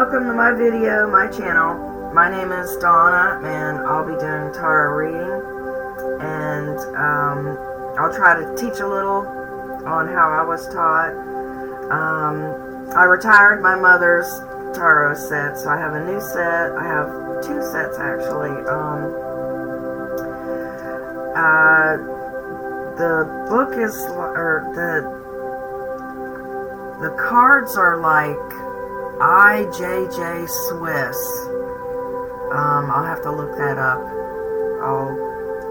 welcome to my video, my channel. My name is Donna, and I'll be doing tarot reading, and I'll try to teach a little on how I was taught. I retired my mother's tarot set, so I have a new set. I have two sets actually. The book is, or the cards are like IJJ Swiss. I'll have to look that up. I'll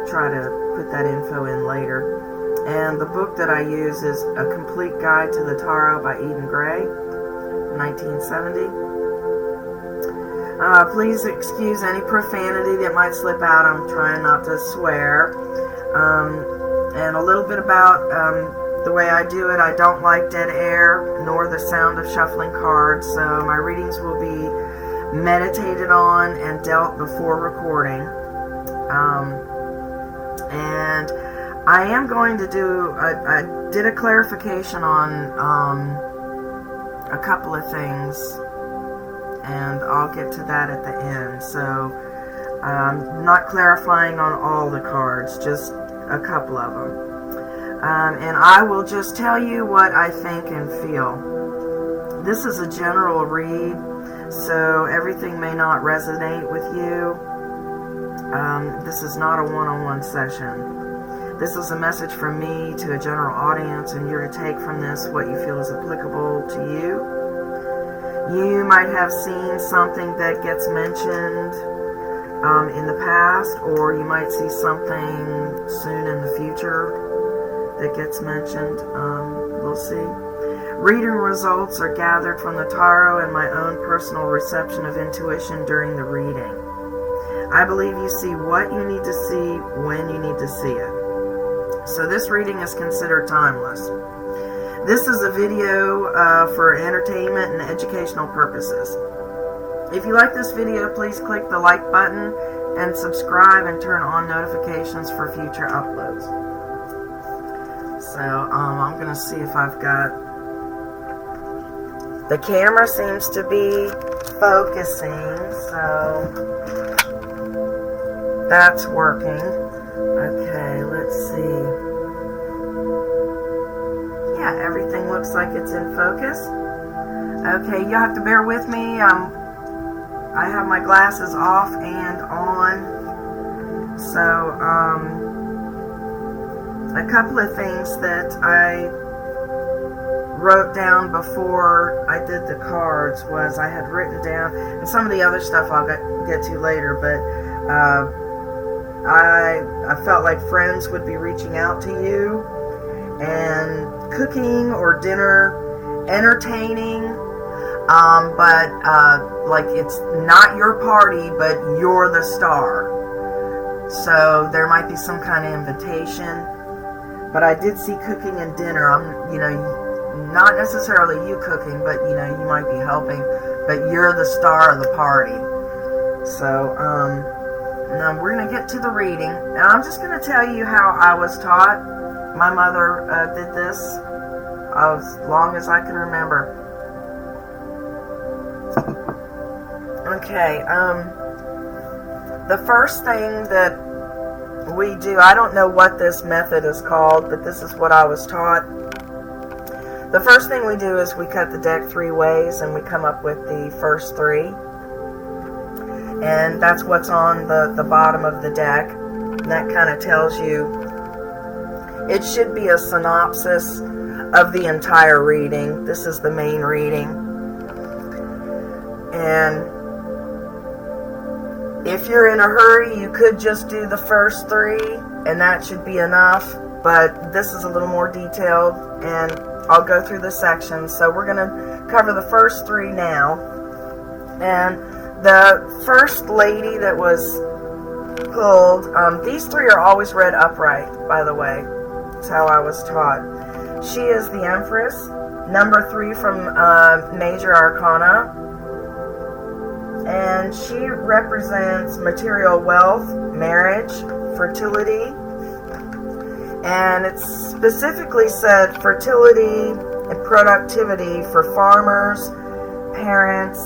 try to put that info in later. And the book that I use is A Complete Guide to the Tarot by Eden Gray, 1970. Please excuse any profanity that might slip out. I'm trying not to swear. And a little bit about the way I do it. I don't like dead air nor the sound of shuffling cards, so my readings will be meditated on and dealt before recording. And I am going to do, I did a clarification on a couple of things, and I'll get to that at the end. So I'm not clarifying on all the cards, just a couple of them. And I will just tell you what I think and feel. This is a general read, so everything may not resonate with you. This is not a one-on-one session. This is a message from me to a general audience, and you're to take from this what you feel is applicable to you. You might have seen something that gets mentioned in the past, or you might see something soon in the future that gets mentioned. We'll see. Reading results are gathered from the tarot and my own personal reception of intuition during the reading. I believe you see what you need to see when you need to see it. So this reading is considered timeless. This is a video for entertainment and educational purposes. If you like this video, please click the like button and subscribe and turn on notifications for future uploads. So I'm going to see if I've got... The camera seems to be focusing, so that's working. Okay, let's see. Yeah, everything looks like it's in focus. Okay, you'll have to bear with me. I have my glasses off and on. So, a couple of things that I wrote down before I did the cards was I had written down, and some of the other stuff I'll get to later, but I felt like friends would be reaching out to you, and cooking or dinner, entertaining, but like it's not your party, but you're the star. So there might be some kind of invitation. But I did see cooking and dinner. Not necessarily you cooking, but you might be helping, but you're the star of the party. So now we're going to get to the reading, and I'm just going to tell you how I was taught. My mother did this as long as I can remember. Okay, the first thing that we do, I don't know what this method is called, but this is what I was taught. The first thing we do is we cut the deck 3 ways, and we come up with the first 3. And that's what's on the bottom of the deck. And that kind of tells you, it should be a synopsis of the entire reading. This is the main reading. And if you're in a hurry, you could just do the first 3, and that should be enough. But this is a little more detailed, and I'll go through the sections. So we're going to cover the first 3 now. And the first lady that was pulled, these 3 are always read upright, by the way. That's how I was taught. She is the Empress, number 3 from Major Arcana. And she represents material wealth, marriage, fertility, and it's specifically said fertility and productivity for farmers, parents,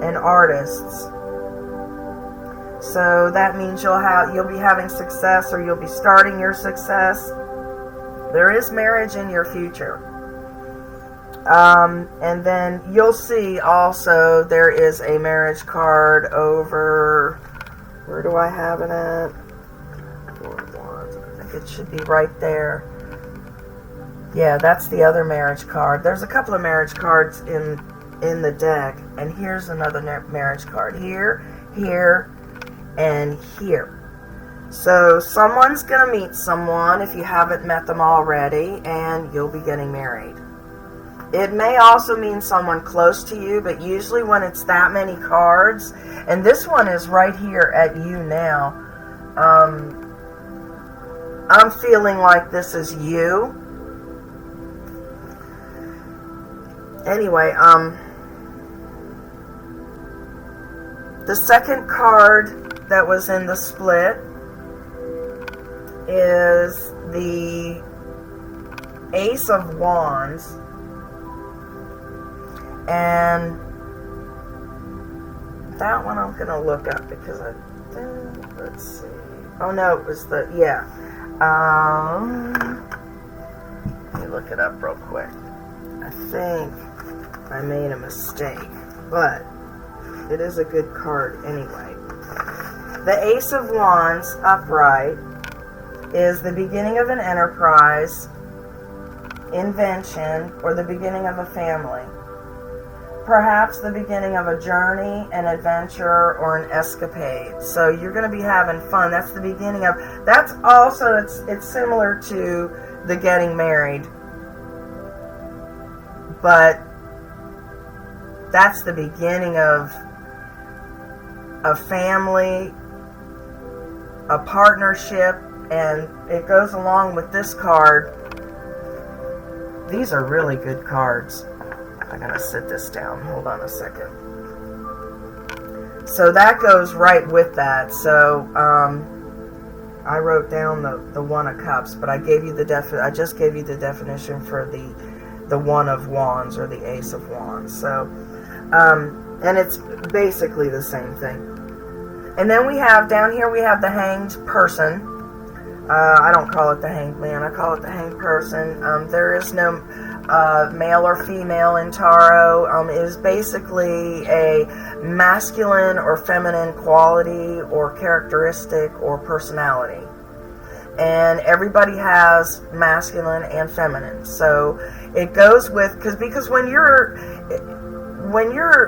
and artists. So that means you'll be having success, or you'll be starting your success. There is marriage in your future. And then you'll see also there is a marriage card over, where do I have it at? I think it should be right there. Yeah, that's the other marriage card. There's a couple of marriage cards in the deck, and here's another marriage card. Here, here, and here. So someone's going to meet someone if you haven't met them already, and you'll be getting married. It may also mean someone close to you, but usually when it's that many cards, and this one is right here at you now, I'm feeling like this is you. Anyway, the second card that was in the split is the Ace of Wands. And that one I'm going to look up because I think, let's see. Oh no, it was the, yeah. Let me look it up real quick. I think I made a mistake, but it is a good card anyway. The Ace of Wands upright is the beginning of an enterprise, invention, or the beginning of a family. Perhaps the beginning of a journey, an adventure, or an escapade. So you're going to be having fun. That's the beginning of, that's also, it's similar to the getting married. But that's the beginning of a family, a partnership, and it goes along with this card. These are really good cards. I'm going to sit this down. Hold on a second. So that goes right with that. So I wrote down the One of Cups, but I gave you I just gave you the definition for the One of Wands, or the Ace of Wands. So and it's basically the same thing. And then we have down here, we have the Hanged Person. I don't call it the Hanged Man. I call it the Hanged Person. There is no male or female in tarot. It is basically a masculine or feminine quality or characteristic or personality. And everybody has masculine and feminine. So it goes with, because when you're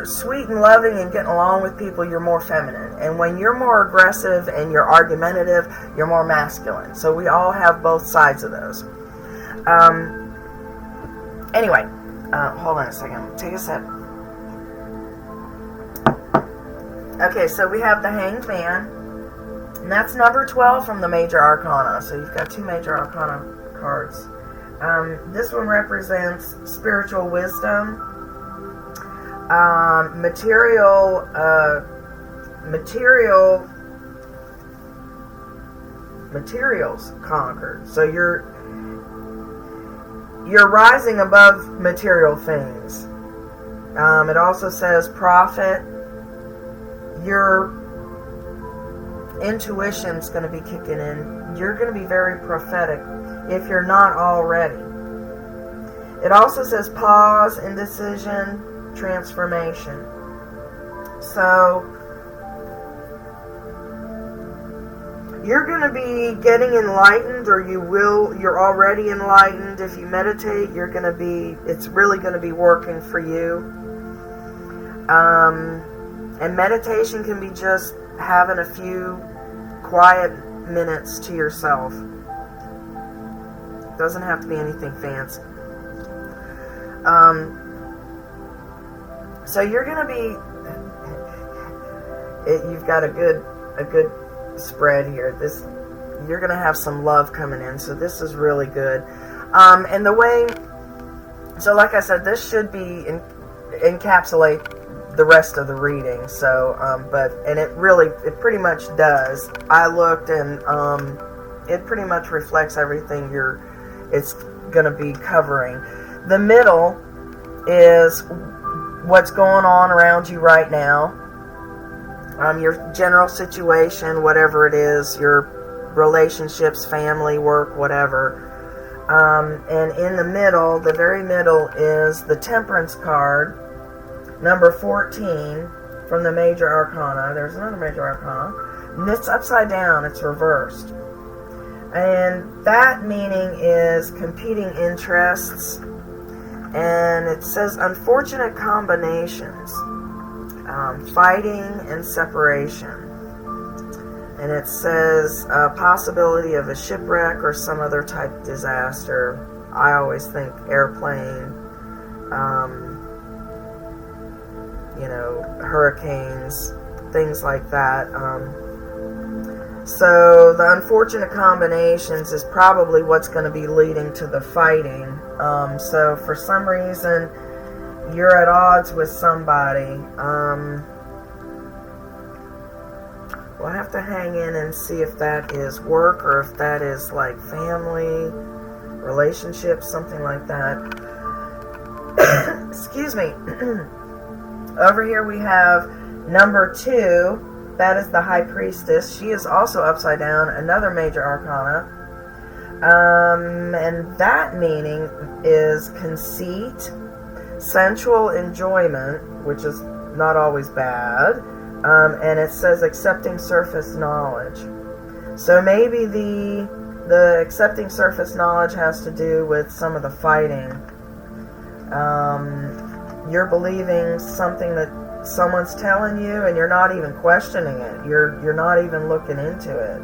sweet and loving and getting along with people, you're more feminine. And when you're more aggressive and you're argumentative, you're more masculine. So we all have both sides of those. Anyway, hold on a second. Take a sip. Okay, so we have the Hanged Man. And that's number 12 from the Major Arcana. So you've got two Major Arcana cards. This one represents spiritual wisdom. Materials conquered. So you're rising above material things. It also says prophet. Your intuition's going to be kicking in. You're going to be very prophetic if you're not already. It also says pause, indecision, transformation. So you're going to be getting enlightened, or you're already enlightened. If you meditate, it's really going to be working for you. And meditation can be just having a few quiet minutes to yourself. It doesn't have to be anything fancy. So you're going to be, you've got a good spread here. You're going to have some love coming in, so this is really good. And the way, so like I said, this should be encapsulate the rest of the reading. So, and it pretty much does. I looked, and it pretty much reflects everything it's going to be covering. The middle is what's going on around you right now, your general situation, whatever it is, your relationships, family, work, whatever. And in the middle, the very middle, is the Temperance card, number 14 from the Major Arcana. There's another Major Arcana. And it's upside down. It's reversed. And that meaning is competing interests. And it says unfortunate combinations, fighting and separation. And it says a possibility of a shipwreck or some other type of disaster. I always think airplane, hurricanes, things like that. So the unfortunate combinations is probably what's going to be leading to the fighting. So for some reason, you're at odds with somebody. We'll have to hang in and see if that is work or if that is like family, relationships, something like that. Excuse me. Over here we have number 2. That is the High Priestess. She is also upside down, another Major Arcana. And that meaning is conceit, sensual enjoyment, which is not always bad. And it says accepting surface knowledge. So maybe the accepting surface knowledge has to do with some of the fighting. You're believing something that someone's telling you, and you're not even questioning it. You're not even looking into it.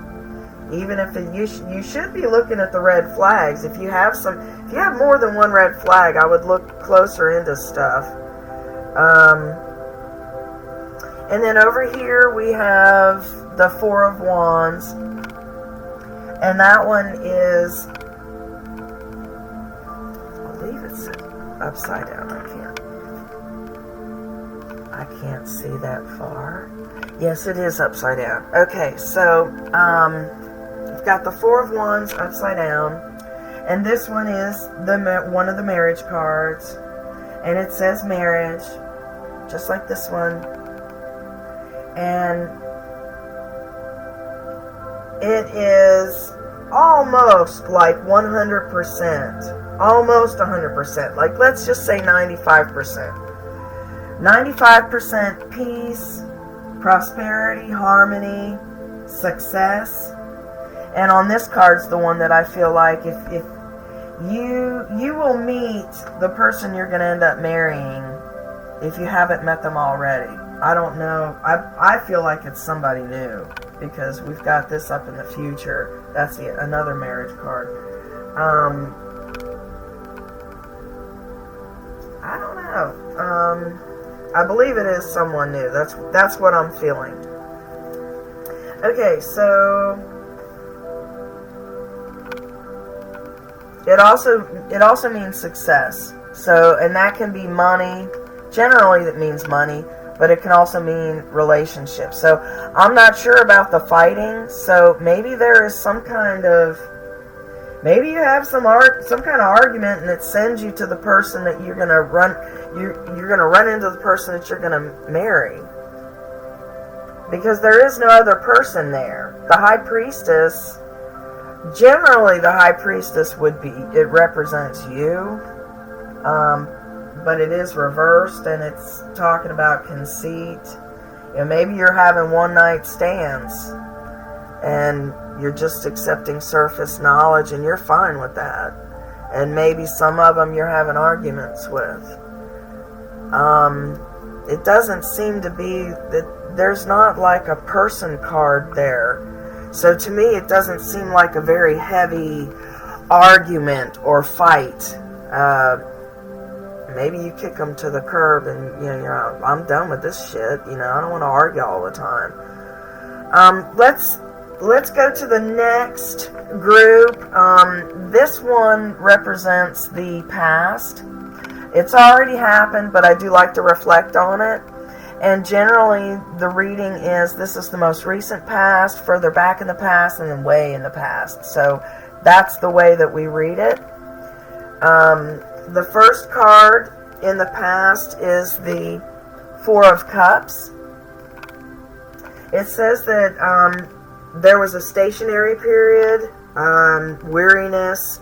Even if you should be looking at the red flags. If you have more than one red flag, I would look closer into stuff. And then over here we have the Four of Wands. And that one is, I believe it's upside down. I can't see that far. Yes, it is upside down. Okay, so you've got the Four of Wands upside down. And this one is one of the marriage cards. And it says marriage, just like this one. And it is almost like 100%. Almost 100%. Like, let's just say 95%. 95% peace, prosperity, harmony, success. And on this card's the one that I feel like if you will meet the person you're going to end up marrying if you haven't met them already. I don't know. I feel like it's somebody new because we've got this up in the future. That's another marriage card. I don't know. I believe it is someone new. That's what I'm feeling. Okay, so it also means success. So, and that can be money. Generally, that means money. But it can also mean relationships. So I'm not sure about the fighting. So maybe there is some kind of, maybe you have some kind of argument, and it sends you to the person that you're gonna run. You're gonna run into the person that you're gonna marry, because there is no other person there. The High Priestess. Generally, the High Priestess it represents you. But it is reversed, and it's talking about conceit. Maybe you're having one-night stands, and you're just accepting surface knowledge, and you're fine with that. And maybe some of them you're having arguments with. It doesn't seem to be that there's not like a person card there. So to me, it doesn't seem like a very heavy argument or fight. Maybe you kick them to the curb and, I'm done with this shit. I don't want to argue all the time. Let's go to the next group. This one represents the past. It's already happened, but I do like to reflect on it. And generally, the reading is this is the most recent past, further back in the past, and then way in the past. So that's the way that we read it. The first card in the past is the Four of Cups. It says that there was a stationary period, weariness,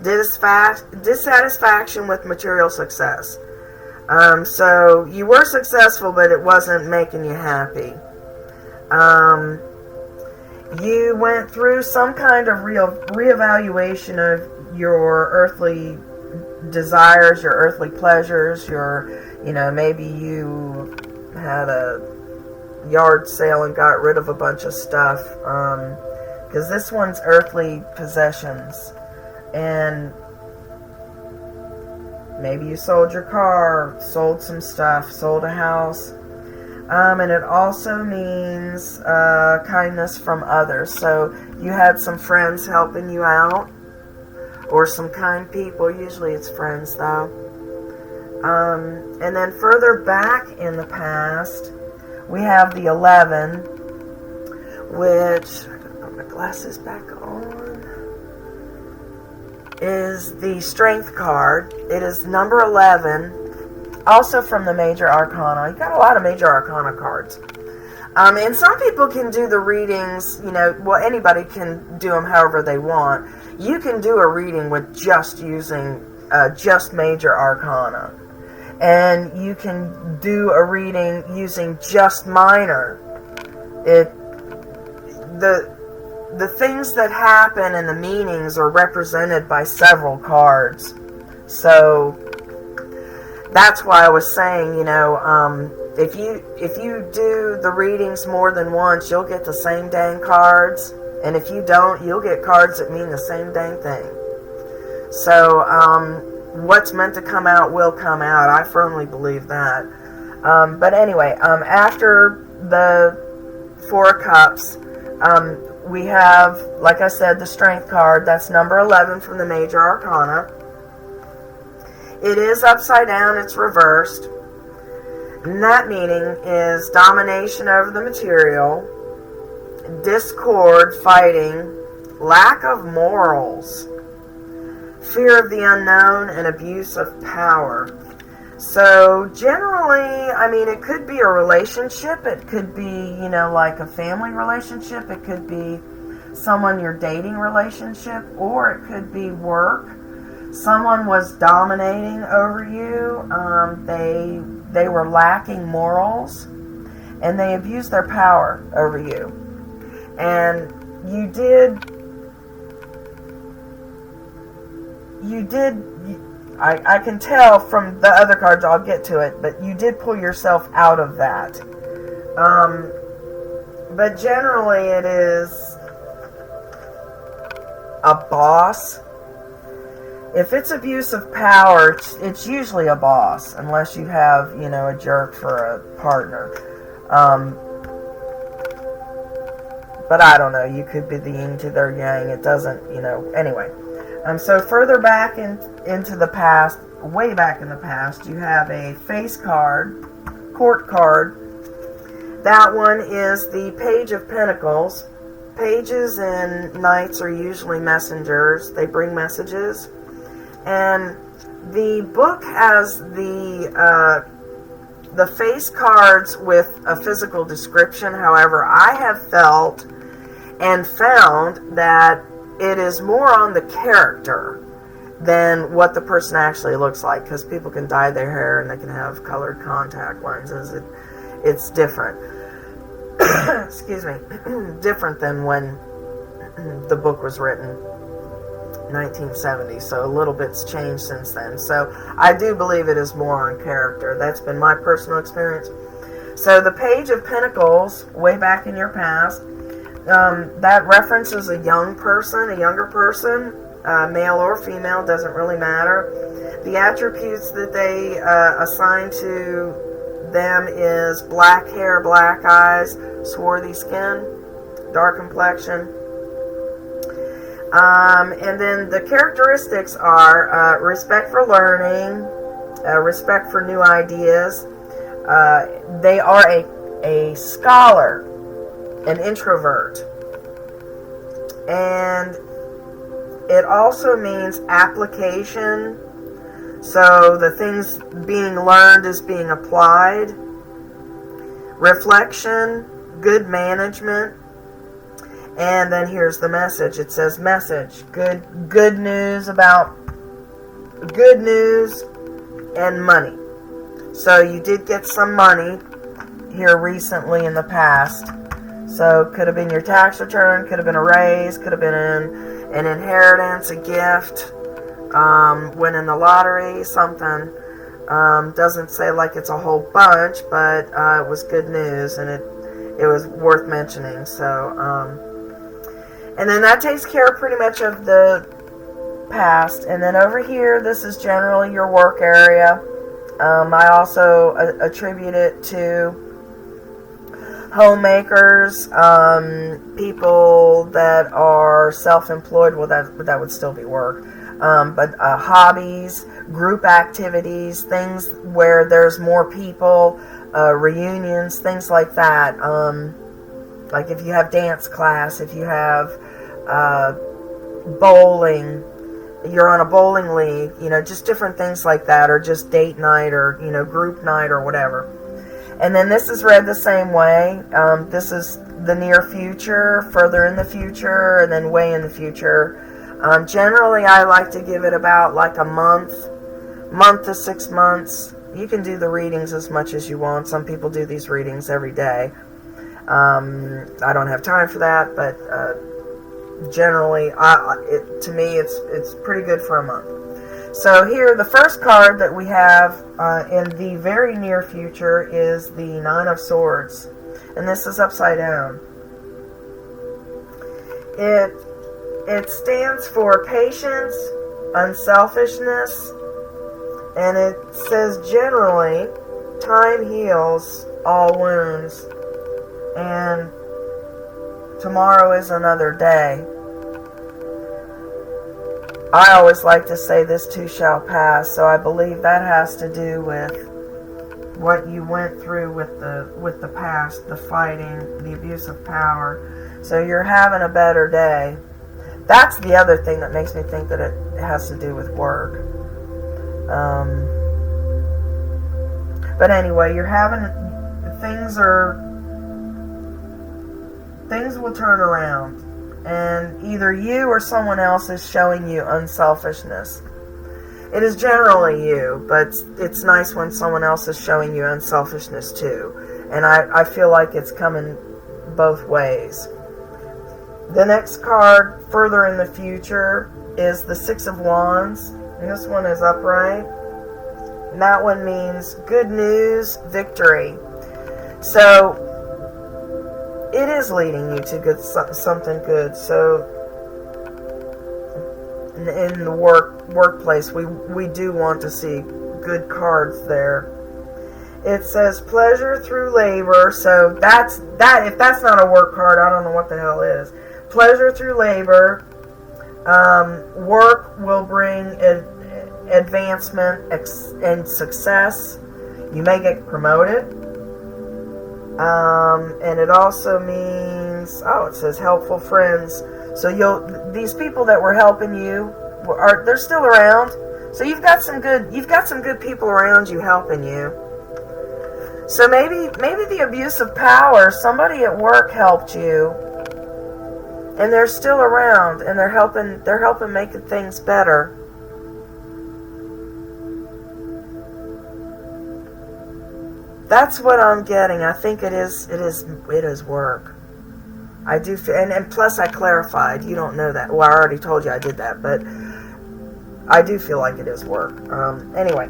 dissatisfaction with material success. So you were successful, but it wasn't making you happy. You went through some kind of reevaluation of your earthly desires, your earthly pleasures, maybe you had a yard sale and got rid of a bunch of stuff, because this one's earthly possessions, and maybe you sold your car, sold some stuff, sold a house, and it also means kindness from others. So you had some friends helping you out, or some kind people. Usually it's friends, though. And then further back in the past, we have the 11, which, I gotta put my glasses back on, is the Strength card. It is number 11, also from the Major Arcana. You got a lot of Major Arcana cards. And some people can do the readings, anybody can do them however they want. You can do a reading with just using just Major Arcana. And you can do a reading using just Minor. The things that happen and the meanings are represented by several cards. So that's why I was saying, if you do the readings more than once, you'll get the same dang cards. And if you don't, you'll get cards that mean the same dang thing. So, what's meant to come out will come out. I firmly believe that. But anyway, after the Four of Cups, we have, like I said, the Strength card. That's number 11 from the Major Arcana. It is upside down. It's reversed. And that meaning is domination over the material, discord, fighting, lack of morals, fear of the unknown, and abuse of power. So generally, it could be a relationship. It could be, like a family relationship. It could be someone you're dating relationship, or it could be work. Someone was dominating over you. They were lacking morals, and they abused their power over you. And you did, I can tell from the other cards, I'll get to it, but you did pull yourself out of that. But generally it is a boss. If it's abuse of power, it's usually a boss, unless you have, a jerk for a partner. But I don't know, you could be the yin to their yang. It doesn't, anyway. So further back into the past, way back in the past, you have a face card, court card. That one is the Page of Pentacles. Pages and knights are usually messengers. They bring messages. And the book has the face cards with a physical description. However, I have felt and found that it is more on the character than what the person actually looks like, because people can dye their hair and they can have colored contact lenses. It's different. Excuse me. Different than when the book was written, 1970. So a little bit's changed since then. So I do believe it is more on character. That's been my personal experience. So the Page of Pentacles, way back in your past, that references a younger person, male or female, doesn't really matter. The attributes that they assign to them is black hair, black eyes, swarthy skin, dark complexion. And then the characteristics are respect for learning, respect for new ideas. They are a scholar, an introvert. And it also means application, So the things being learned is being applied. Reflection, good management. And then here's the message. It says message. Good news about good news and money. So you did get some money here recently in the past. So could have been your tax return, could have been a raise, could have been an inheritance, a gift, winning the lottery, something. Doesn't say like it's a whole bunch, but it was good news, and it was worth mentioning. So, and then that takes care pretty much of the past. And then over here, this is generally your work area. I also attribute it to homemakers, people that are self-employed. Well, that would still be work. But hobbies, group activities, things where there's more people, reunions, things like that. Like if you have dance class, if you have bowling, you're on a bowling league, just different things like that, or just date night, or group night, or whatever. And then this is read the same way. This is the near future, further in the future, and then way in the future. Generally, I like to give it about like a month to 6 months. You can do the readings as much as you want. Some people do these readings every day. I don't have time for that, but generally, to me, it's pretty good for a month. So here, the first card that we have in the very near future is the Nine of Swords, and this is upside down. It stands for patience, unselfishness, and it says generally, time heals all wounds, and tomorrow is another day. I always like to say this too shall pass, so I believe that has to do with what you went through with the past, the fighting, the abuse of power. So you're having a better day. That's the other thing that makes me think that it has to do with work. But anyway, you're having things will turn around. And either you or someone else is showing you unselfishness. It is generally you, but it's nice when someone else is showing you unselfishness too. And I feel like it's coming both ways. The next card, further in the future, is the Six of Wands. And this one is upright. And that one means good news, victory. So it is leading you to something good. So in the workplace, we do want to see good cards there. It says pleasure through labor. So if that's not a work card, I don't know what the hell is. Pleasure through labor. Work will bring advancement and success. You may get promoted. And it also means, it says helpful friends. So these people that were helping you they're still around. So you've got some good people around you helping you. So maybe the abuse of power, somebody at work helped you, and they're still around, and they're helping make things better. That's what I'm getting. I think it is work. I do feel, and plus I clarified. You don't know that. Well, I already told you I did that, but I do feel like it is work. Anyway,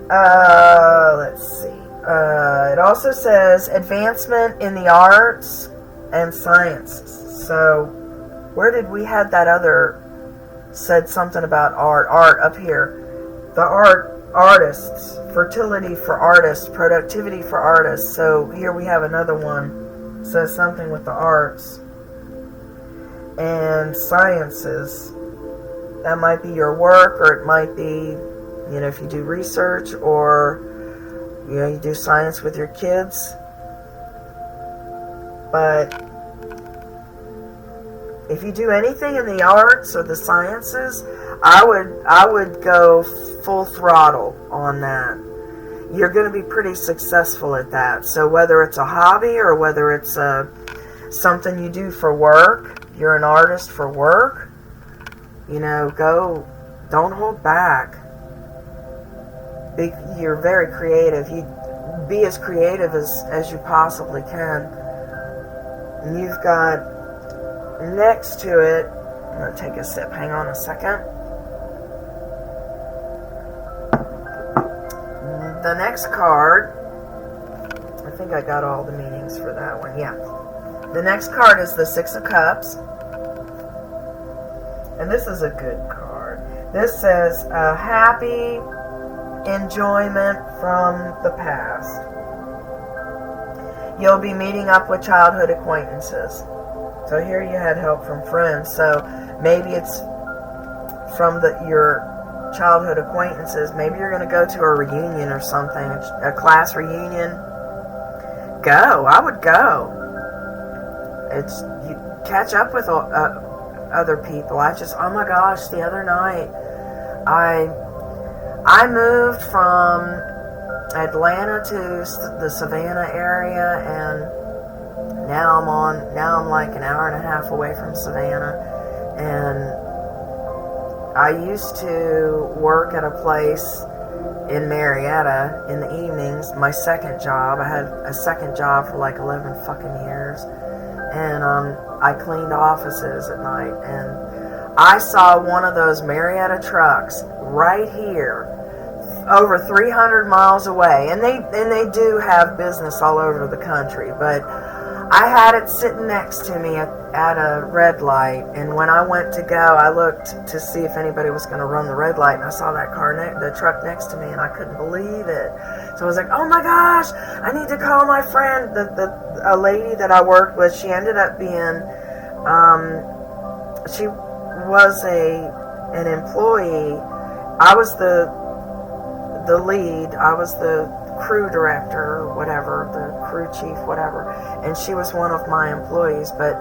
let's see. It also says advancement in the arts and sciences. So, where did we had that other said something about art? Art up here. The artists, fertility for artists, productivity for artists. So here we have another one. It says something with the arts and sciences. That might be your work, or it might be, if you do research, or you do science with your kids. But If you do anything in the arts or the sciences, I would go full throttle on that. You're going to be pretty successful at that. So whether it's a hobby or whether it's something you do for work, you're an artist for work, go, don't hold back. You're very creative. You be as creative as you possibly can. And you've got next to it, I'm going to take a sip. Hang on a second. The next card, I think I got all the meanings for that one. Yeah. The next card is the Six of Cups. And this is a good card. This says happy enjoyment from the past. You'll be meeting up with childhood acquaintances. So here you had help from friends. So maybe it's from your childhood acquaintances. Maybe you're going to go to a reunion or something, a class reunion. Go. I would go. You catch up with other people. Oh my gosh, the other night I moved from Atlanta to the Savannah area, and now I'm like an hour and a half away from Savannah, and I used to work at a place in Marietta in the evenings. My second job, I had a second job for like 11 fucking years, and I cleaned offices at night, and I saw one of those Marietta trucks right here, over 300 miles away, and they do have business all over the country, but I had it sitting next to me at a red light, and when I went to go, I looked to see if anybody was going to run the red light, and I saw that the truck next to me, and I couldn't believe it. So I was like, oh my gosh, I need to call my friend. A lady that I worked with, she ended up being, she was an employee. I was the lead. I was the crew director or whatever, the crew chief, whatever, and she was one of my employees, but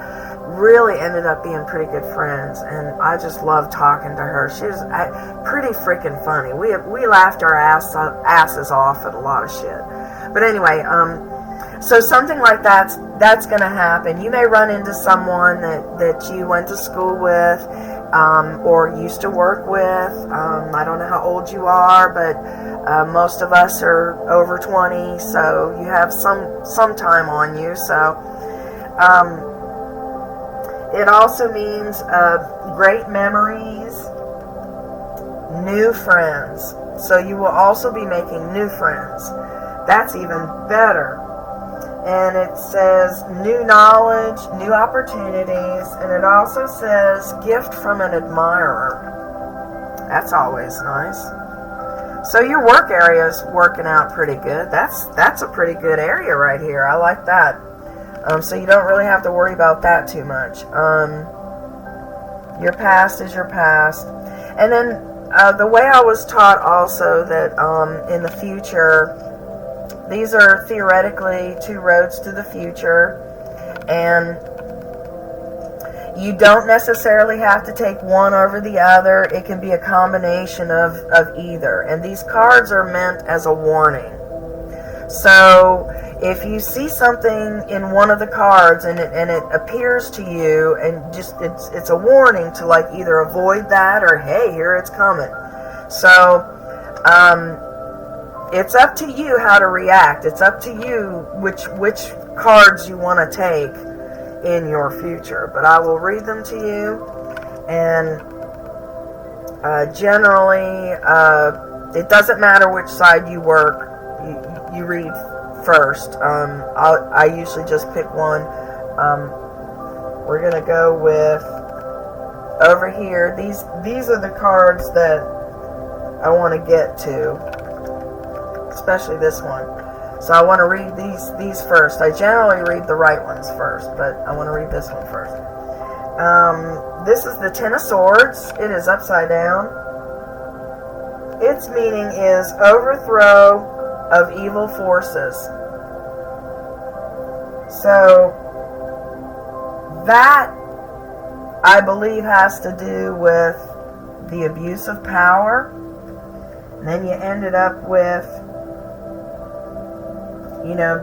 really ended up being pretty good friends, and I just loved talking to her. She was pretty freaking funny. We laughed our asses off at a lot of shit. But anyway, so something like that's going to happen. You may run into someone that you went to school with, or used to work with. I don't know how old you are, but most of us are over 20, so you have some time on you. So it also means great memories, new friends. So you will also be making new friends. That's even better. And it says new knowledge, new opportunities, and it also says gift from an admirer. That's always nice. So your work area is working out pretty good. That's a pretty good area right here. I like that. So you don't really have to worry about that too much. Your past is your past. And then the way I was taught also that in the future, these are theoretically two roads to the future, and you don't necessarily have to take one over the other. It can be a combination of either, and these cards are meant as a warning. So if you see something in one of the cards and it appears to you, and just it's a warning to like either avoid that or hey, here it's coming. So it's up to you how to react. It's up to you which cards you want to take in your future. But I will read them to you, and generally it doesn't matter which side you work. You read first. I usually just pick one. We're gonna go with over here. These are the cards that I want to get to, especially this one. So I want to read these first. I generally read the right ones first, but I want to read this one first. This is the Ten of Swords. It is upside down. Its meaning is overthrow of evil forces. So that I believe has to do with the abuse of power. And then you ended up with,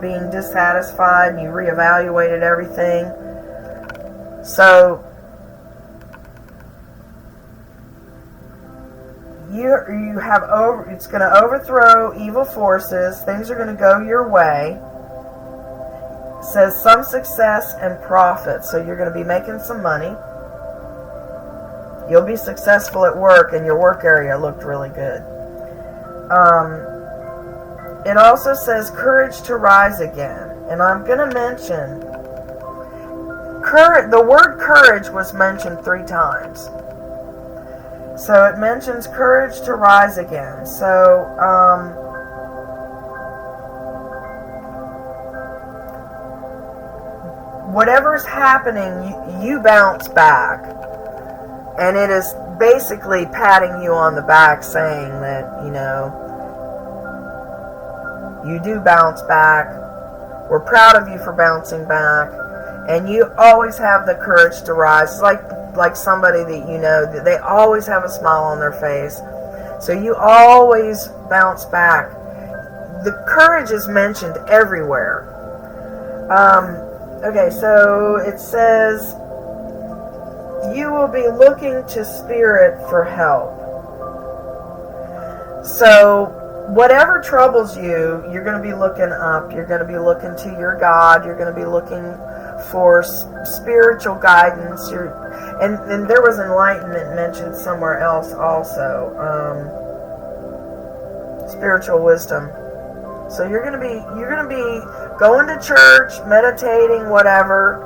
being dissatisfied, and you reevaluated everything. So you have it's going to overthrow evil forces. Things are going to go your way. It says some success and profit. So you're going to be making some money. You'll be successful at work, and your work area looked really good. It also says courage to rise again. And I'm going to mention the word courage was mentioned 3 times. So it mentions courage to rise again. So, whatever's happening, you bounce back. And it is basically patting you on the back, saying that, you do bounce back. We're proud of you for bouncing back. And you always have the courage to rise. It's like somebody that that they always have a smile on their face. So you always bounce back. The courage is mentioned everywhere. Okay, so it says, you will be looking to spirit for help. So whatever troubles you, you're going to be looking up. You're going to be looking to your God. You're going to be looking for spiritual guidance. And there was enlightenment mentioned somewhere else also. Spiritual wisdom. So you're going to be going to church, meditating, whatever.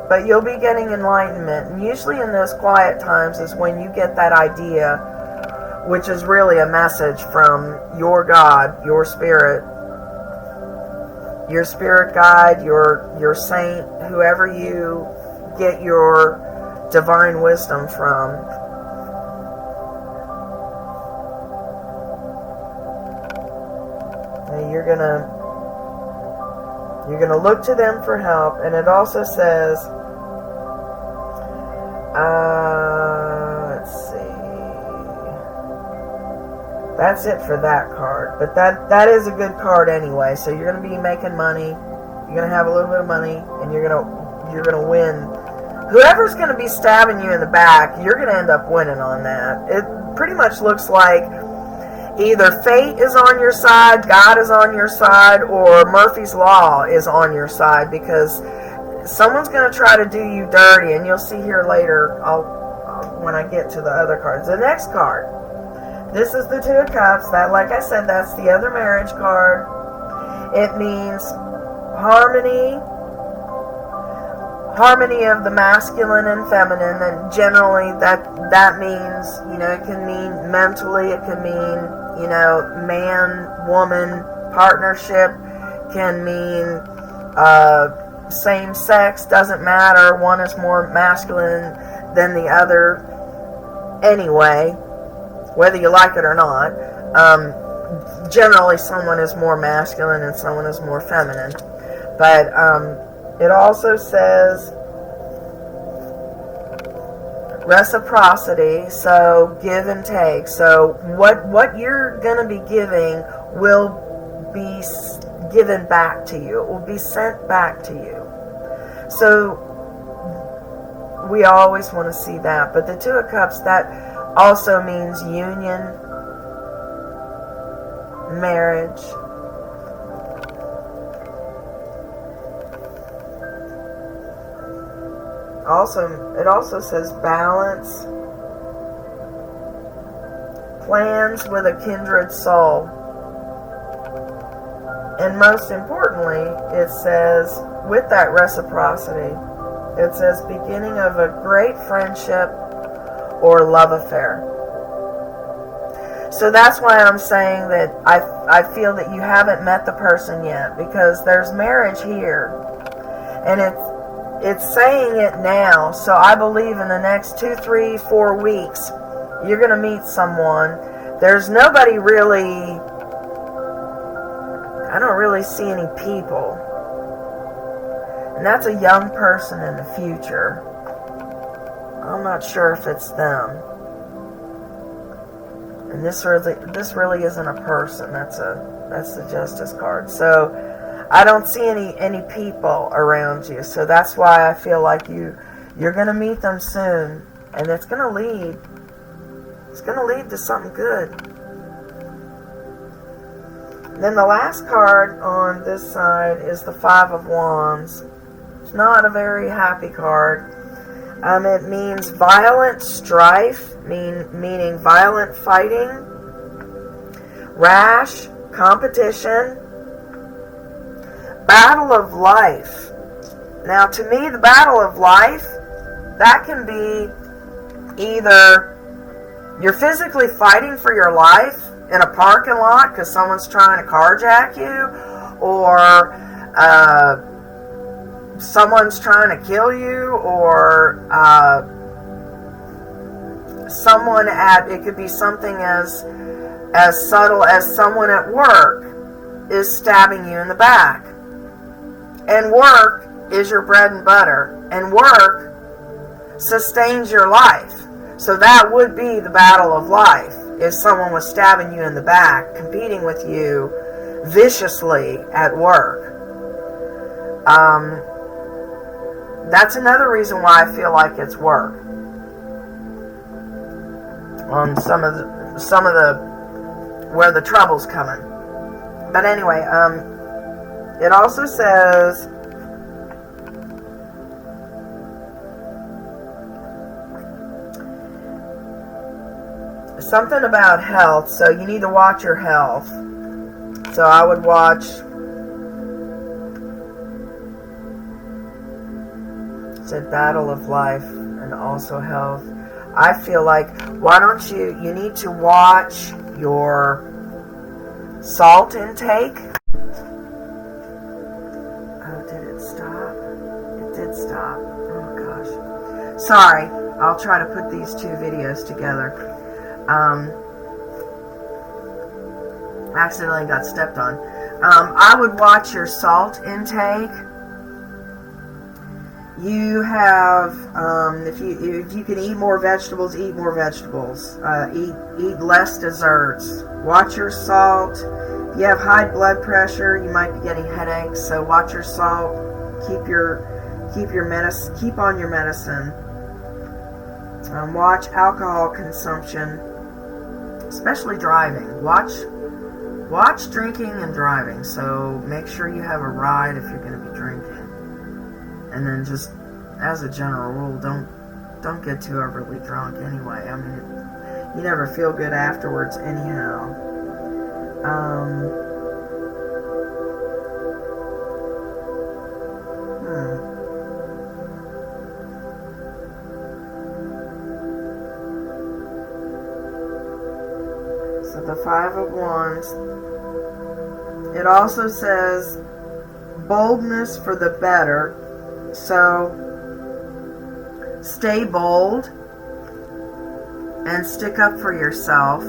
But you'll be getting enlightenment. And usually in those quiet times is when you get that idea, which is really a message from your God, your spirit guide, your saint, whoever you get your divine wisdom from. And you're gonna look to them for help. And it also says, let's see. That's it for that card. But that is a good card anyway. So you're going to be making money. You're going to have a little bit of money, and you're going to win. Whoever's going to be stabbing you in the back, you're going to end up winning on that. It pretty much looks like either fate is on your side, God is on your side, or Murphy's Law is on your side, because someone's going to try to do you dirty, and you'll see here later when I get to the other cards. The next card. This is the 2 of Cups. That, like I said, that's the other marriage card. It means harmony of the masculine and feminine, and generally that means, it can mean mentally, it can mean, man, woman, partnership, can mean same sex, doesn't matter, one is more masculine than the other anyway, whether you like it or not. Generally someone is more masculine and someone is more feminine. But it also says reciprocity, so give and take. So what you're going to be giving will be given back to you. It will be sent back to you. So we always want to see that. But the 2 of Cups, that also means union, marriage. It also says balance, plans with a kindred soul. And most importantly, it says, with that reciprocity, it says beginning of a great friendship or love affair. So that's why I'm saying that I feel that you haven't met the person yet, because there's marriage here. And it's saying it now. So I believe in the next 2, 3, 4 weeks, you're going to meet someone. There's nobody really, I don't really see any people. And that's a young person in the future. not sure if it's them. And this really isn't a person. That's the Justice card. So I don't see any people around you. So that's why I feel like you're going to meet them soon, and it's going to lead to something good. Then the last card on this side is the Five of Wands. It's not a very happy card. It means violent strife, meaning violent fighting, rash, competition, battle of life. Now, to me, the battle of life, that can be either you're physically fighting for your life in a parking lot because someone's trying to carjack you, or someone's trying to kill you, or it could be something as subtle as someone at work is stabbing you in the back. And work is your bread and butter, and work sustains your life. So that would be the battle of life, if someone was stabbing you in the back, competing with you viciously at work. That's another reason why I feel like it's work. On some of the where the trouble's coming. But anyway, it also says something about health, so you need to watch your health. So I would watch, it said battle of life and also health. I feel like, why don't you need to watch your salt intake. Oh, did it stop? It did stop. Oh gosh. Sorry, I'll try to put these two videos together. Accidentally got stepped on. I would watch your salt intake. You have, if you can eat more vegetables, eat more vegetables. Eat less desserts. Watch your salt. If you have high blood pressure, you might be getting headaches. So watch your salt. Keep your medicine. Keep on your medicine. Watch alcohol consumption, especially driving. Watch drinking and driving. So make sure you have a ride if you're going to be drinking. And then just as a general rule, don't get too overly drunk anyway. I mean, you never feel good afterwards anyhow. So the Five of Wands. It also says boldness for the better. So stay bold and stick up for yourself.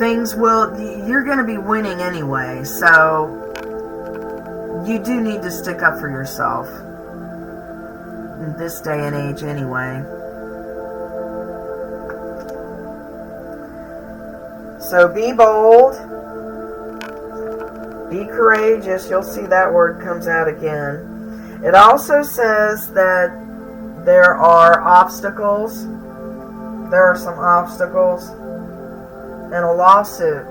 You're going to be winning anyway, so you do need to stick up for yourself in this day and age anyway. So be bold. Be courageous. You'll see that word comes out again. It also says that there are obstacles. There are some obstacles and a lawsuit.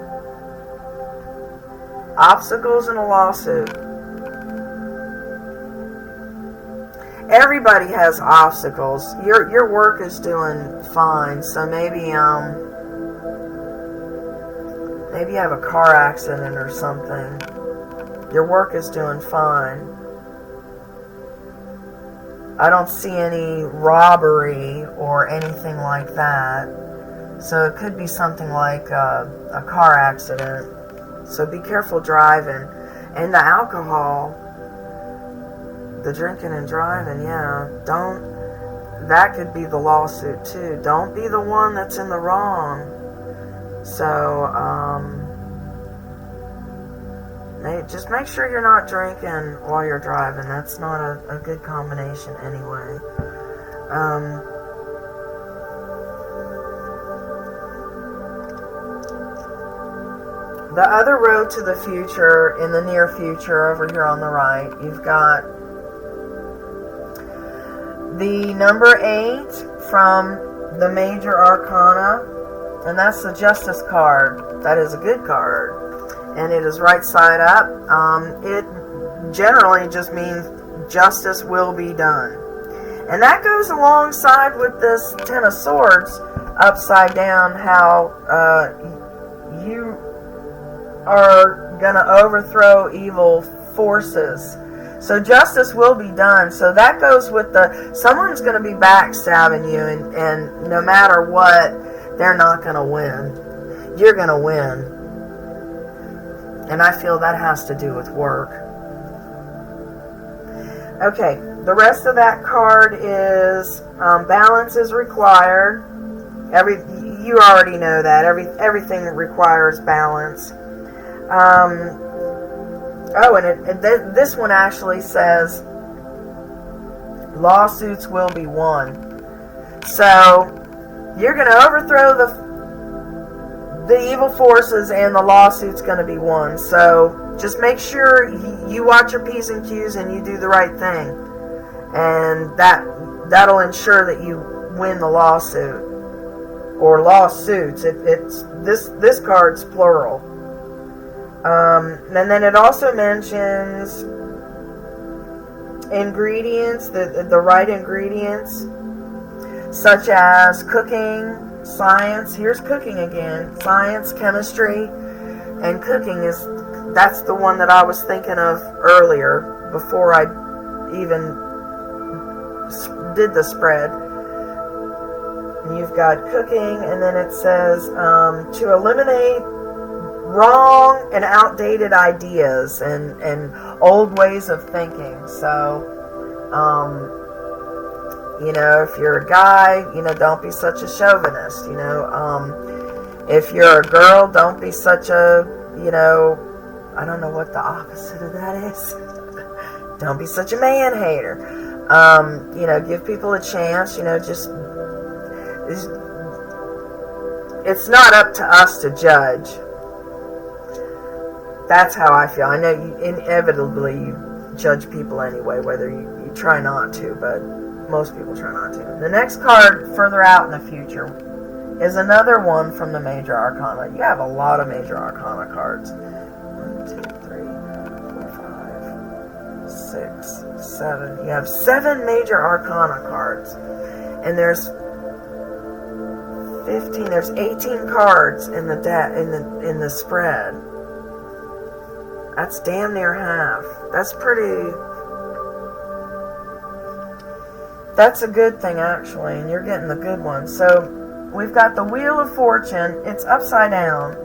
Obstacles and a lawsuit. Everybody has obstacles. Your work is doing fine, so maybe you have a car accident or something. Your work is doing fine. I don't see any robbery or anything like that. So it could be something like a car accident. So be careful driving. And the alcohol, the drinking and driving, that could be the lawsuit too. Don't be the one that's in the wrong. So, Just make sure you're not drinking while you're driving. That's not a good combination anyway. The other road to the future, in the near future, over here on the right, you've got the number 8 from the Major Arcana, and that's the Justice card. That is a good card. And it is right side up. It generally just means justice will be done. And that goes alongside with this Ten of Swords upside down, how you are going to overthrow evil forces. So justice will be done. So that goes with someone's going to be backstabbing you, and no matter what, they're not going to win. You're going to win. And I feel that has to do with work. Okay, the rest of that card is balance is required. You already know that. Everything requires balance. This one actually says lawsuits will be won. So you're going to overthrow the evil forces, and the lawsuit's going to be won. So just make sure you watch your P's and Q's and you do the right thing, and that'll ensure that you win the lawsuit or lawsuits. It's this card's plural. And then it also mentions ingredients, the right ingredients, such as cooking, science. Here's cooking again. Science, chemistry, and cooking that's the one that I was thinking of earlier before I even did the spread. And you've got cooking, and then it says to eliminate wrong and outdated ideas and old ways of thinking. So if you're a guy, don't be such a chauvinist. If you're a girl, don't be such a, I don't know what the opposite of that is. Don't be such a man hater. Give people a chance. It's not up to us to judge. That's how I feel. I know inevitably you judge people anyway, whether you try not to, but most people try not to. The next card further out in the future is another one from the Major Arcana. You have a lot of Major Arcana cards. 1, 2, 3, 4, 5, 6, 7. You have 7 Major Arcana cards. And there's 15, there's 18 cards in the spread. That's damn near half. That's a good thing, actually, and you're getting the good one. So we've got the Wheel of Fortune. It's upside down.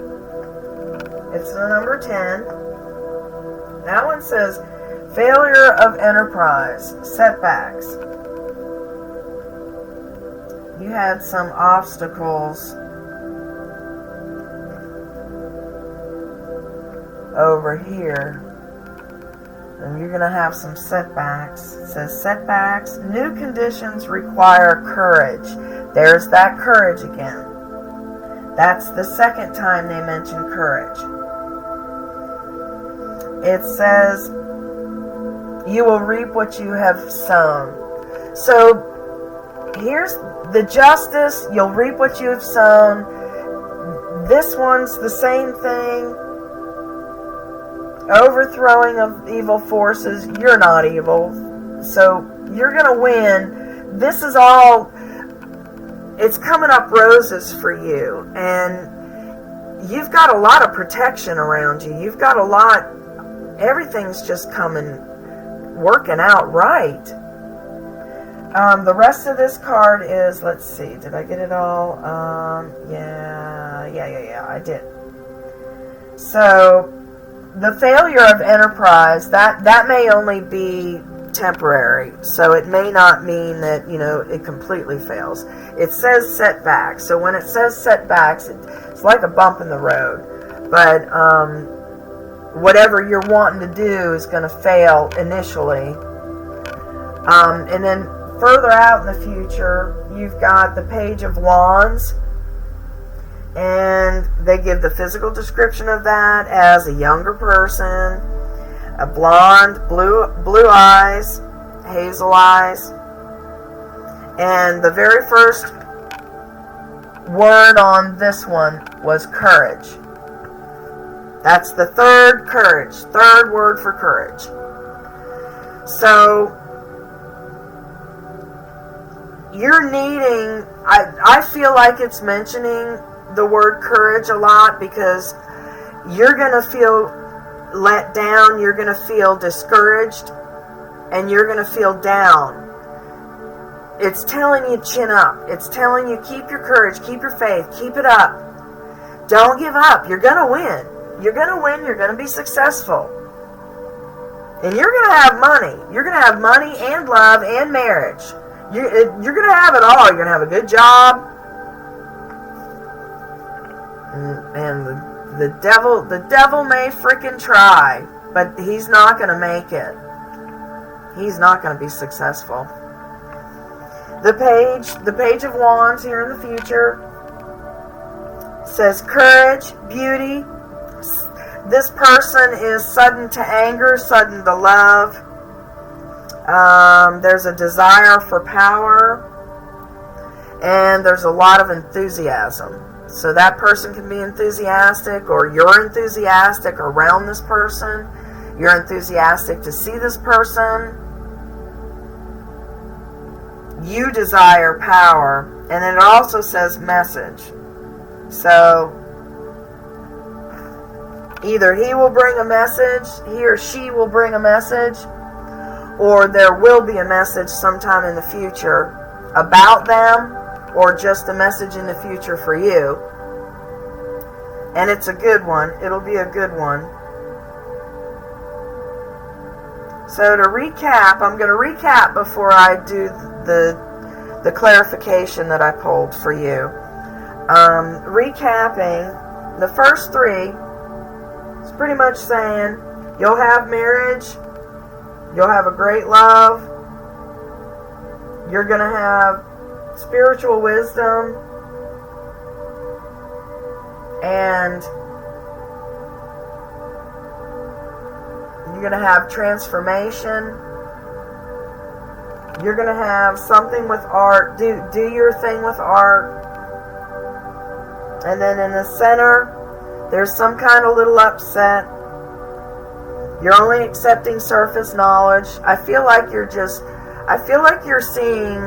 It's the number 10. That one says failure of enterprise, setbacks. You had some obstacles over here, and you're going to have some setbacks. It says setbacks. New conditions require courage. There's that courage again. That's the second time they mention courage. It says you will reap what you have sown. So here's the justice. You'll reap what you have sown. This one's the same thing. Overthrowing of evil forces. You're not evil, so you're gonna win. This is all, it's coming up roses for you, and you've got a lot of protection around you. You've got a lot, everything's just working out right. The rest of this card is, let's see, did I get it all? Yeah, I did. So the failure of enterprise, that may only be temporary. So it may not mean that, it completely fails. It says setbacks. So when it says setbacks, it's like a bump in the road. But whatever you're wanting to do is going to fail initially. And then further out in the future, you've got the Page of Wands, and they give the physical description of that as a younger person, a blonde, blue eyes, hazel eyes, and the very first word on this one was courage. That's the third word for courage. So you're needing, I feel like it's mentioning the word courage a lot, because you're going to feel let down, you're going to feel discouraged, and you're going to feel down. It's telling you chin up. It's telling you keep your courage, keep your faith, keep it up. Don't give up. You're going to win. You're going to win. You're going to be successful. And you're going to have money. You're going to have money and love and marriage. You're going to have it all. You're going to have a good job. And the devil may frickin' try, but he's not going to make it. He's not going to be successful. The Page of Wands here in the future says courage, beauty. This person is sudden to anger, sudden to love. There's a desire for power, and there's a lot of enthusiasm. So that person can be enthusiastic, or you're enthusiastic around this person. You're enthusiastic to see this person. You desire power. And then it also says message. So either he will bring a message, he or she will bring a message, or there will be a message sometime in the future about them, or just a message in the future for you. And it's a good one. It'll be a good one. So to recap, I'm going to recap before I do the clarification that I pulled for you. Recapping, the first three is pretty much saying you'll have marriage, you'll have a great love, you're going to have spiritual wisdom, and you're going to have transformation. You're going to have something with art. Do your thing with art. And then in the center, there's some kind of little upset. You're only accepting surface knowledge. I feel like you're seeing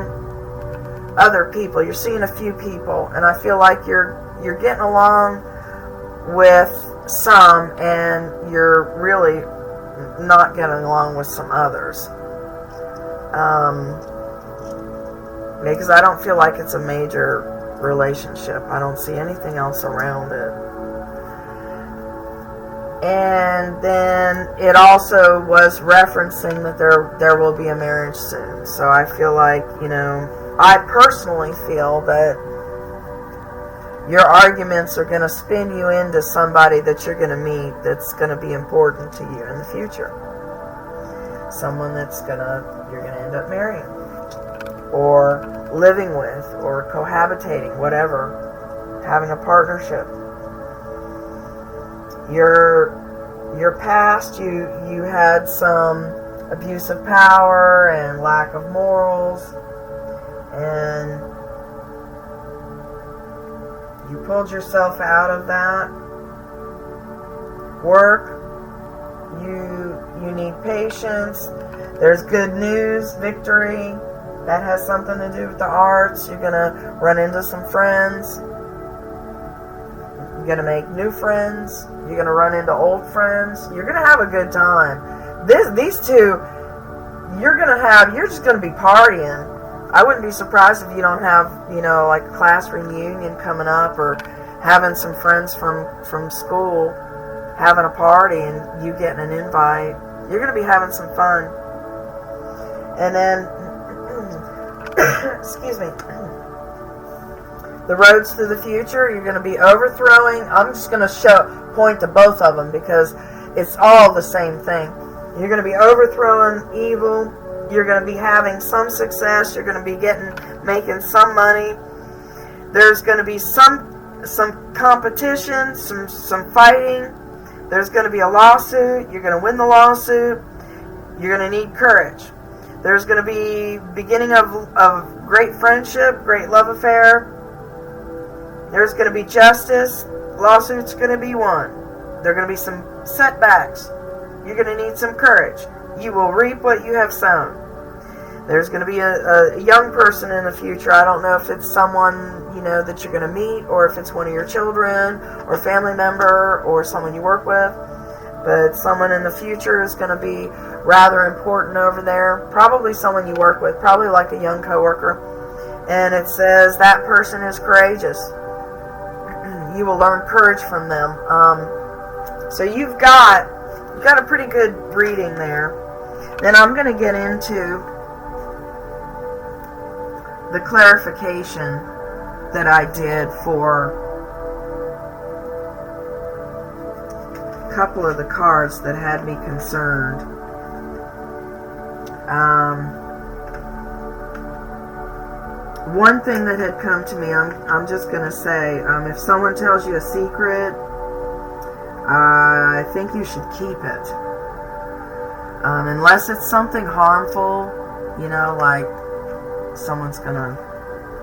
other people. You're seeing a few people, and I feel like you're getting along with some, and you're really not getting along with some others. Because I don't feel like it's a major relationship. I don't see anything else around it. And then it also was referencing that there will be a marriage soon. So I feel like, I personally feel that your arguments are going to spin you into somebody that you're going to meet that's going to be important to you in the future. Someone you're going to end up marrying, or living with, or cohabitating, whatever, having a partnership. Your past, you had some abuse of power and lack of morals, and you pulled yourself out of that. Work, you need patience. There's good news, victory. That has something to do with the arts. You're going to run into some friends. You're going to make new friends. You're going to run into old friends. You're going to have a good time. These two, you're just going to be partying. I wouldn't be surprised if you don't have, like a class reunion coming up, or having some friends from school having a party and you getting an invite. You're going to be having some fun. And then, excuse me, the roads to the future, you're going to be overthrowing. I'm just going to point to both of them, because It's all the same thing. You're going to be overthrowing evil. You're going to be having some success. You're going to be making some money. There's going to be some competition, some fighting. There's going to be a lawsuit. You're going to win the lawsuit. You're going to need courage. There's going to be beginning of great friendship, great love affair. There's going to be justice. Lawsuit's going to be won. There are going to be some setbacks. You're going to need some courage. You will reap what you have sown. There's going to be a young person in the future. I don't know if it's someone, that you're going to meet, or if it's one of your children, or family member, or someone you work with. But someone in the future is going to be rather important over there. Probably someone you work with, probably like a young coworker. And it says that person is courageous. You will learn courage from them. So you've got a pretty good reading there. Then I'm going to get into the clarification that I did for a couple of the cards that had me concerned. One thing that had come to me, I'm just going to say, if someone tells you a secret, I think you should keep it. Unless it's something harmful, like someone's going to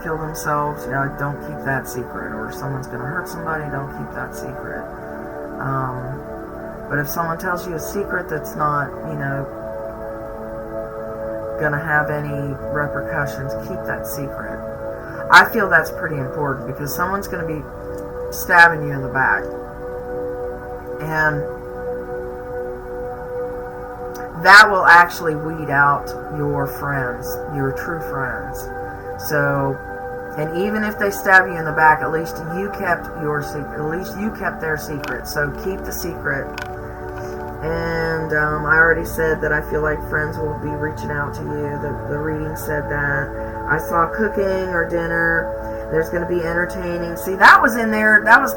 kill themselves, don't keep that secret. Or someone's going to hurt somebody, don't keep that secret. But if someone tells you a secret that's not, going to have any repercussions, keep that secret. I feel that's pretty important, because someone's going to be stabbing you in the back. And that will actually weed out your friends, your true friends. So, and even if they stab you in the back, at least you kept your secret. At least you kept their secret. So keep the secret. And I already said that I feel like friends will be reaching out to you. The reading said that. I saw cooking or dinner. There's going to be entertaining. See, that was in there. That was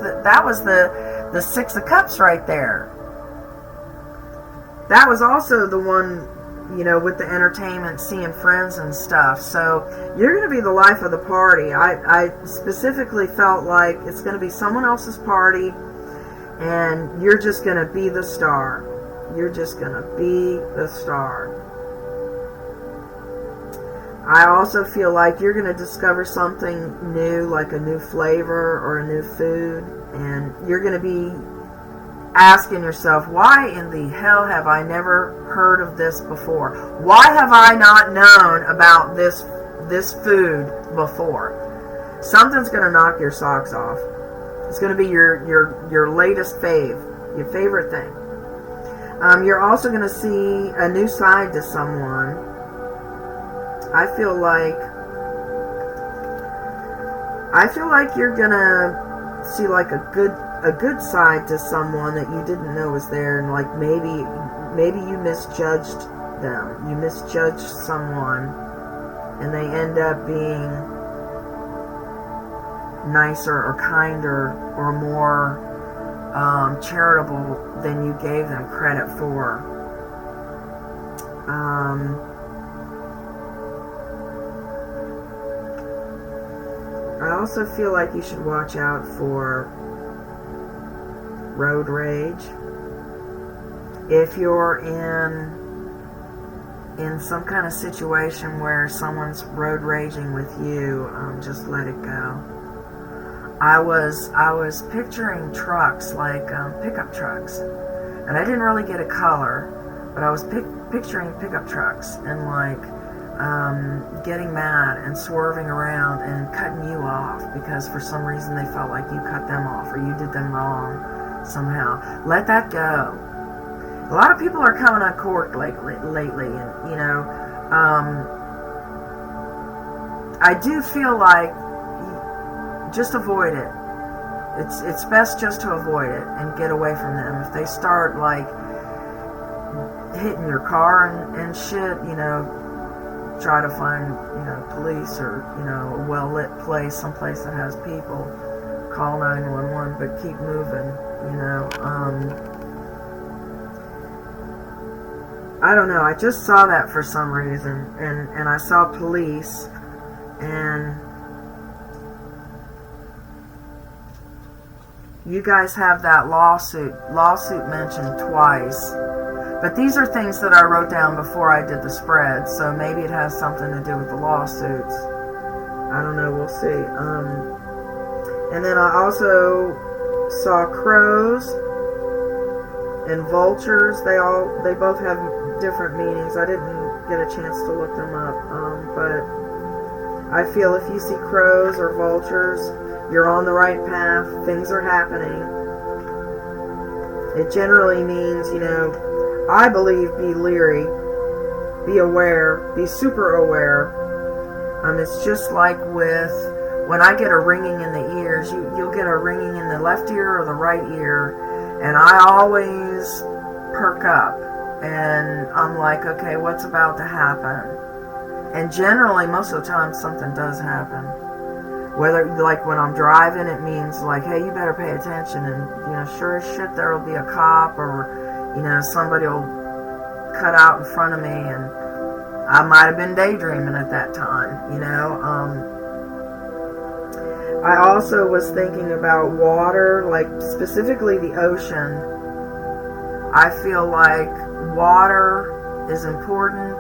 the Six of Cups right there. That was also the one, with the entertainment, seeing friends and stuff. So you're going to be the life of the party. I specifically felt like it's going to be someone else's party, and you're just going to be the star. You're just going to be the star. I also feel like you're going to discover something new, like a new flavor or a new food, and you're going to be asking yourself, why in the hell have I never heard of this before? Why have I not known about this food before? Something's going to knock your socks off. It's going to be your latest fave, your favorite thing. You're also going to see a new side to someone. I feel like you're going to see like a good side to someone that you didn't know was there, and like maybe you misjudged them. You misjudged someone, and they end up being nicer or kinder or more charitable than you gave them credit for. I also feel like you should watch out for road rage. If you're in some kind of situation where someone's road raging with you, just let it go. I was picturing trucks, like pickup trucks, and I didn't really get a color, but I was picturing pickup trucks and like getting mad and swerving around and cutting you off because for some reason they felt like you cut them off or you did them wrong somehow. Let that go. A lot of people are coming uncorked lately, and I do feel like just avoid it. It's best just to avoid it and get away from them. If they start like hitting your car and shit, try to find police or a well-lit place, someplace that has people. Call 911, but keep moving. I don't know, I just saw that for some reason, and I saw police, and you guys have that lawsuit mentioned twice. But these are things that I wrote down before I did the spread, so maybe it has something to do with the lawsuits. I don't know, we'll see. And then I also saw crows and vultures. They both have different meanings. I didn't get a chance to look them up, but I feel if you see crows or vultures, you're on the right path. Things are happening. It generally means, I believe, be leery, be aware, be super aware. It's just like with when I get a ringing in the ears, you'll get a ringing in the left ear or the right ear, and I always perk up, and I'm like, okay, what's about to happen? And generally, most of the time, something does happen. Whether, like, when I'm driving, it means, like, hey, you better pay attention, and, sure as shit, there will be a cop, or, somebody will cut out in front of me, and I might have been daydreaming at that time, I also was thinking about water, like, specifically the ocean. I feel like water is important,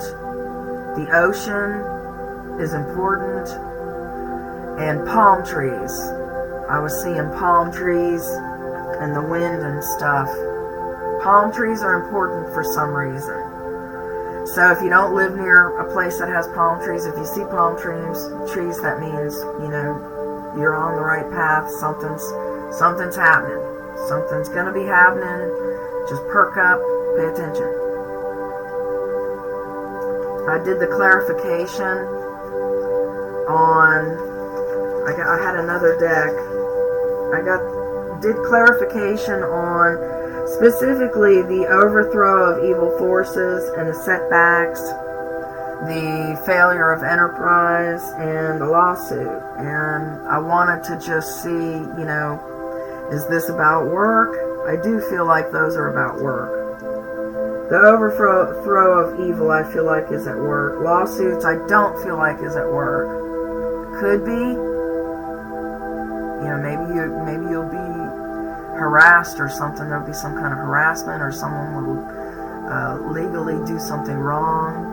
the ocean is important, and palm trees. I was seeing palm trees and the wind and stuff. Palm trees are important for some reason. So if you don't live near a place that has palm trees, if you see palm trees, that means, you're on the right path. Something's happening. Something's going to be happening. Just perk up, pay attention. I did the clarification on, I had another deck. Did clarification on specifically the overthrow of evil forces and the setbacks, the failure of enterprise, and the lawsuit. And I wanted to just see, is this about work? I do feel like those are about work. The overthrow of evil, I feel like, is at work. Lawsuits, I don't feel like is at work. Could be. Maybe you'll be harassed or something. There'll be some kind of harassment, or someone will legally do something wrong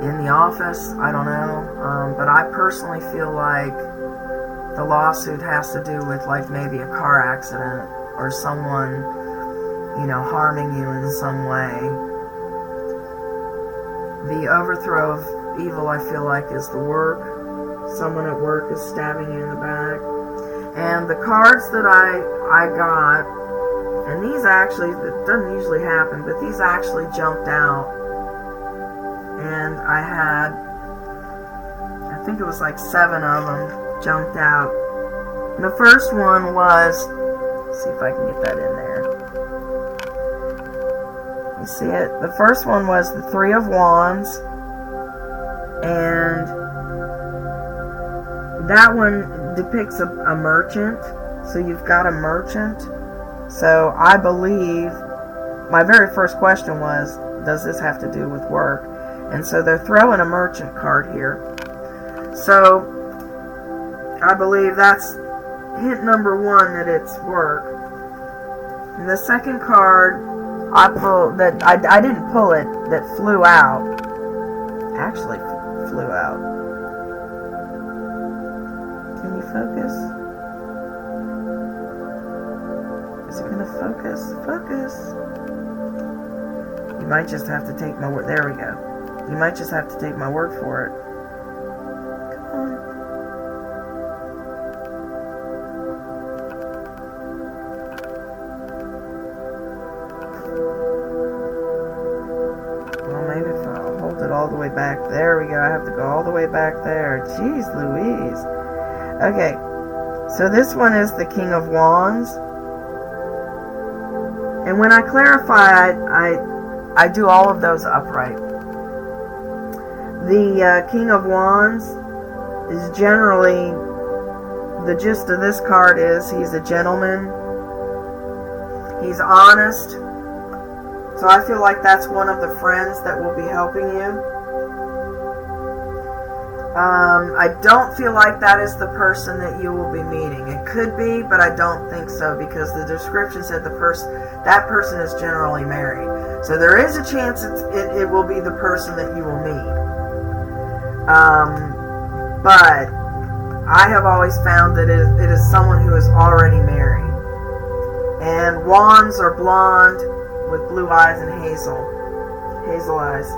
in the office. I don't know. But I personally feel like the lawsuit has to do with, like, maybe a car accident or someone, harming you in some way. The overthrow of evil, I feel like, is the work. Someone at work is stabbing you in the back. And the cards that I got, and these actually, it doesn't usually happen, but these actually jumped out. And I think it was like 7 of them jumped out. And the first one was, let's see if I can get that in there. You see it? The first one was the 3 of Wands. And that one depicts a merchant. So you've got a merchant. So I believe, my very first question was, does this have to do with work? And so they're throwing a merchant card here. So I believe that's hint number 1, that it's work. And the second card I pulled, that I didn't pull it, that flew out, actually flew out. Can you focus? Is it going to focus? Focus. You might just have to take my word. There we go. You might just have to take my word for it. All the way back. There we go. I have to go all the way back there. Jeez Louise. Okay. So this one is the King of Wands. And when I clarify, I do all of those upright. The King of Wands is generally, the gist of this card is, he's a gentleman. He's honest. So I feel like that's one of the friends that will be helping you. I don't feel like that is the person that you will be meeting. It could be, but I don't think so, because the description said that person is generally married. So there is a chance it will be the person that you will meet. But I have always found that it is someone who is already married. And wands are blonde with blue eyes and hazel eyes.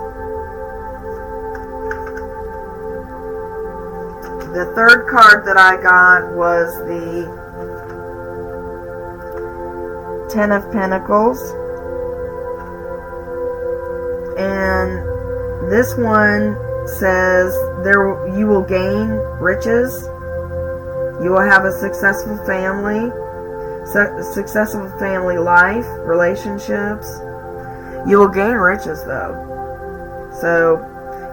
The third card that I got was the Ten of Pentacles. And this one says you will gain riches. You will have a successful family life, relationships. You will gain riches, though. So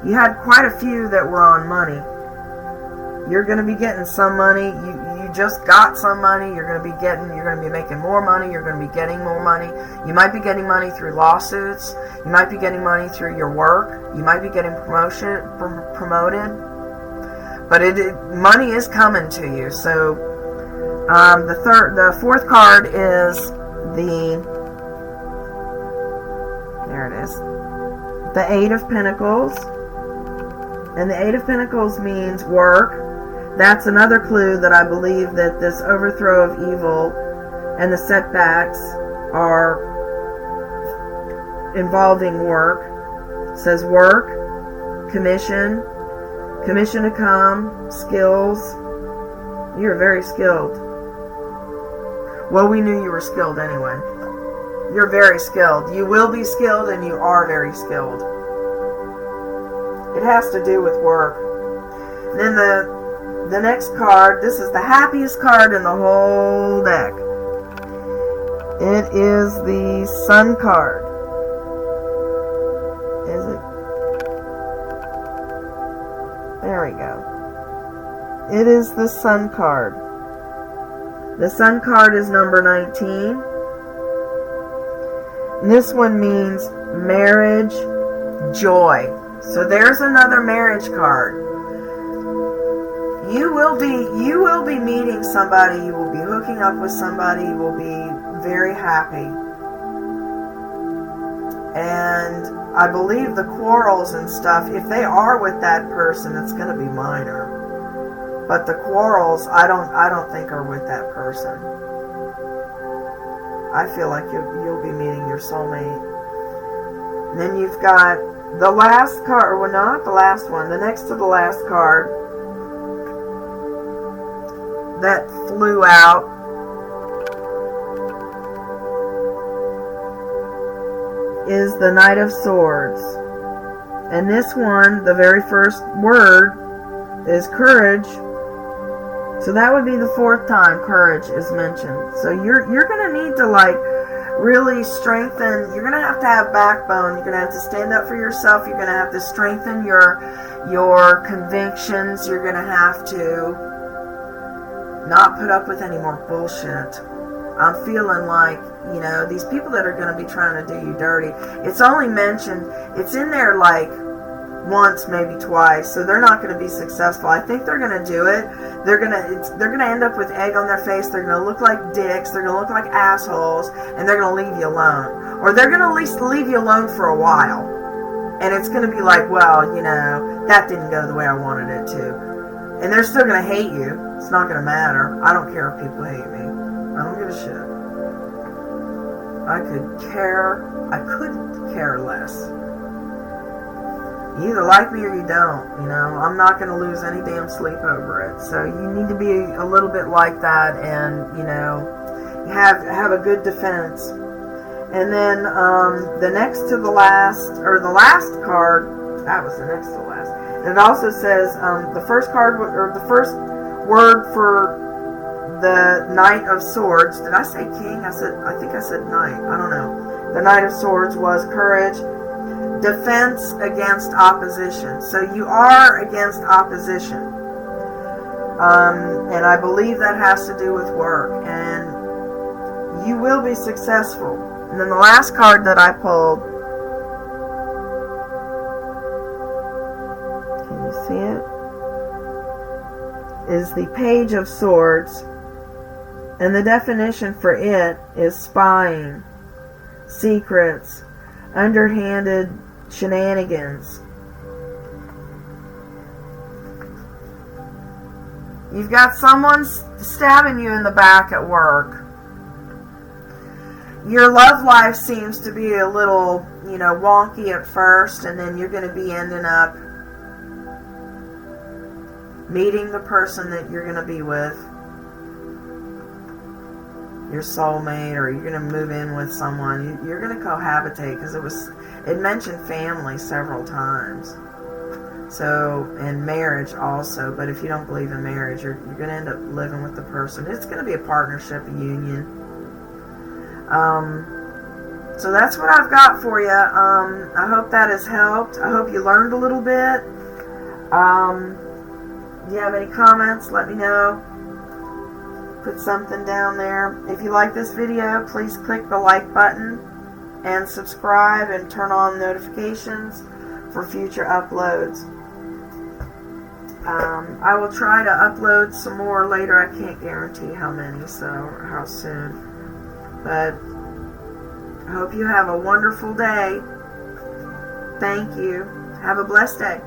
you had quite a few that were on money. You're going to be getting some money. You just got some money. You're going to be making more money. You're going to be getting more money. You might be getting money through lawsuits. You might be getting money through your work. You might be getting promoted. But money is coming to you. So the fourth card is there it is, the Eight of Pentacles. And the Eight of Pentacles means work. That's another clue that I believe that this overthrow of evil and the setbacks are involving work. It says work, commission to come, skills. You're very skilled. Well, we knew you were skilled anyway. You're very skilled. You will be skilled, and you are very skilled. It has to do with work. And then the next card, this is the happiest card in the whole deck. It is the Sun card. Is it? There we go. It is the Sun card. The Sun card is number 19. And this one means marriage, joy. So there's another marriage card. You will be meeting somebody, you will be hooking up with somebody, you will be very happy. And I believe the quarrels and stuff, if they are with that person, it's going to be minor. But the quarrels, I don't think are with that person. I feel like you'll be meeting your soulmate. And then you've got the last card, well, not the last one, the next to the last card that flew out is the Knight of Swords. And this one, the very first word is courage. So that would be the fourth time courage is mentioned. So you're going to need to really strengthen. You're going to have backbone. You're going to have to stand up for yourself. You're going to have to strengthen your convictions. You're going to have to not put up with any more bullshit. I'm feeling like, these people that are going to be trying to do you dirty, it's only mentioned, it's in there once, maybe twice, so they're not going to be successful. I think they're going to do it. They're going to end up with egg on their face. They're going to look like dicks. They're going to look like assholes, and they're going to leave you alone. Or they're going to at least leave you alone for a while. And it's going to be like, well, that didn't go the way I wanted it to. And they're still going to hate you. It's not going to matter. I don't care if people hate me. I don't give a shit. I couldn't care less. You either like me or you don't. I'm not going to lose any damn sleep over it. So you need to be a little bit like that, and have a good defense. And then the next to the last, or the last card, that was the next to the last. And it also says the first card, or the first word for the Knight of Swords. Did I say king? I think I said knight. I don't know. The Knight of Swords was courage. Defense against opposition. So you are against opposition. And I believe that has to do with work. And you will be successful. And then the last card that I pulled, can you see it? Is the Page of Swords. And the definition for it is spying, secrets, underhanded shenanigans. You've got someone stabbing you in the back at work. Your love life seems to be a little, wonky at first, and then you're going to be ending up meeting the person that you're going to be with, your soulmate, or you're going to move in with someone. You're going to cohabitate, because it mentioned family several times. So, and marriage also, but if you don't believe in marriage, you're going to end up living with the person. It's going to be a partnership, a union. So that's what I've got for you. I hope that has helped. I hope you learned a little bit. If you have any comments, let me know. Put something down there. If you like this video, please click the like button and subscribe and turn on notifications for future uploads. I will try to upload some more later. I can't guarantee how many, or how soon. But I hope you have a wonderful day. Thank you. Have a blessed day.